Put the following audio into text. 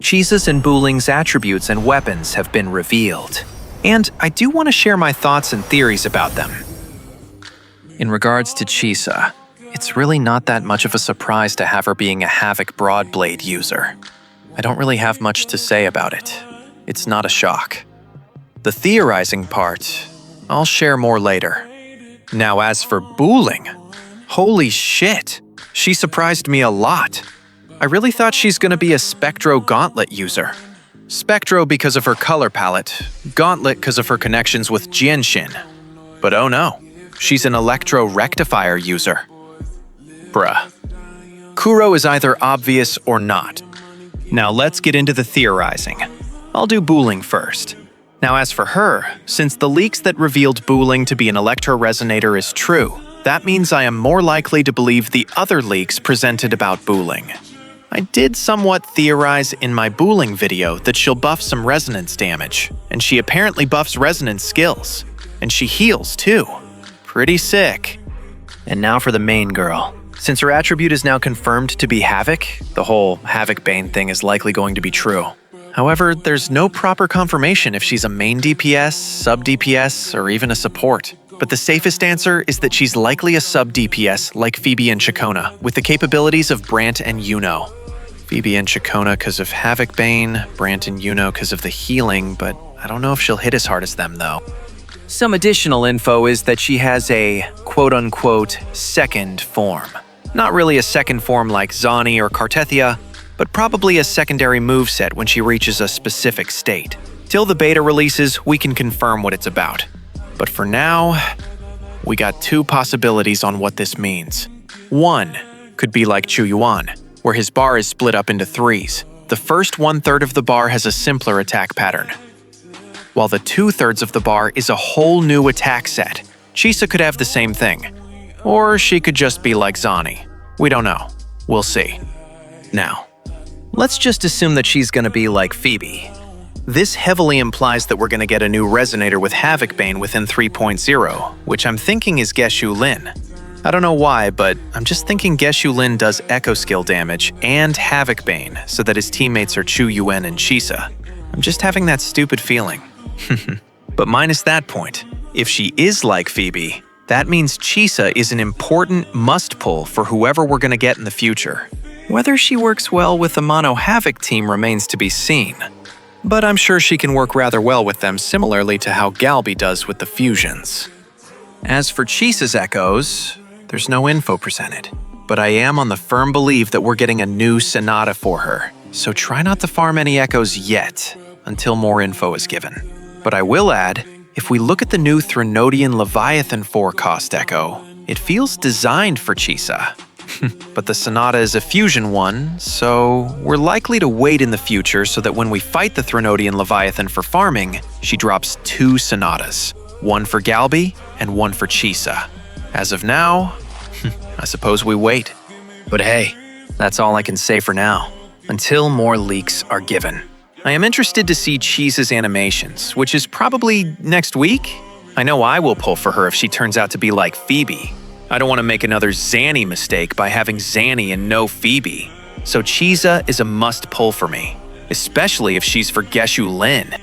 Chisa's and Buling's attributes and weapons have been revealed, and I do want to share my thoughts and theories about them. In regards to Chisa, it's really not that much of a surprise to have her being a Havoc Broadblade user. I don't really have much to say about it. It's not a shock. The theorizing part, I'll share more later. Now as for Buling, holy shit, she surprised me a lot. I really thought she's gonna be a Spectro Gauntlet user. Spectro because of her color palette, Gauntlet because of her connections with Jinshin. But oh no, she's an Electro Rectifier user. Bruh. Kuro is either obvious or not. Now let's get into the theorizing. I'll do Buling first. Now as for her, since the leaks that revealed Buling to be an Electro-Resonator is true, that means I am more likely to believe the other leaks presented about Buling. I did somewhat theorize in my Buling video that she'll buff some resonance damage, and she apparently buffs resonance skills. And she heals too. Pretty sick. And now for the main girl. Since her attribute is now confirmed to be Havoc, the whole Havoc Bane thing is likely going to be true. However, there's no proper confirmation if she's a main DPS, sub DPS, or even a support. But the safest answer is that she's likely a sub DPS like Phoebe and Chikona, with the capabilities of Brant and Yuno. Phoebe and Chikona because of Havoc Bane, Brant and Yuno because of the healing, but I don't know if she'll hit as hard as them though. Some additional info is that she has a quote-unquote second form. Not really a second form like Zani or Cartethia, but probably a secondary moveset when she reaches a specific state. Till the beta releases, we can confirm what it's about. But for now, we got two possibilities on what this means. One could be like Chuyuan, where his bar is split up into threes. The first 1/3 of the bar has a simpler attack pattern, while the 2/3 of the bar is a whole new attack set. Chisa could have the same thing. Or she could just be like Zani. We don't know. We'll see. Now, let's just assume that she's gonna be like Phoebe. This heavily implies that we're gonna get a new Resonator with Havoc Bane within 3.0, which I'm thinking is Geshu Lin. I don't know why, but I'm just thinking Geshu Lin does Echo Skill damage and Havoc Bane so that his teammates are Chu Yuen and Chisa. I'm just having that stupid feeling. But minus that point, if she is like Phoebe, that means Chisa is an important must-pull for whoever we're gonna get in the future. Whether she works well with the Mono Havoc team remains to be seen, but I'm sure she can work rather well with them similarly to how Galbi does with the fusions. As for Chisa's echoes, there's no info presented, but I am on the firm belief that we're getting a new Sonata for her, so try not to farm any echoes yet until more info is given. But I will add, if we look at the new Threnodian Leviathan 4-cost echo, it feels designed for Chisa. But the Sonata is a fusion one, so we're likely to wait in the future so that when we fight the Threnodian Leviathan for farming, she drops 2 Sonatas, one for Galbi and one for Chisa. As of now, I suppose we wait. But hey, that's all I can say for now, until more leaks are given. I am interested to see Chisa's animations, which is probably next week. I know I will pull for her if she turns out to be like Phoebe. I don't want to make another Zanny mistake by having Zanny and no Phoebe. So Chisa is a must pull for me, especially if she's for Geshu Lin.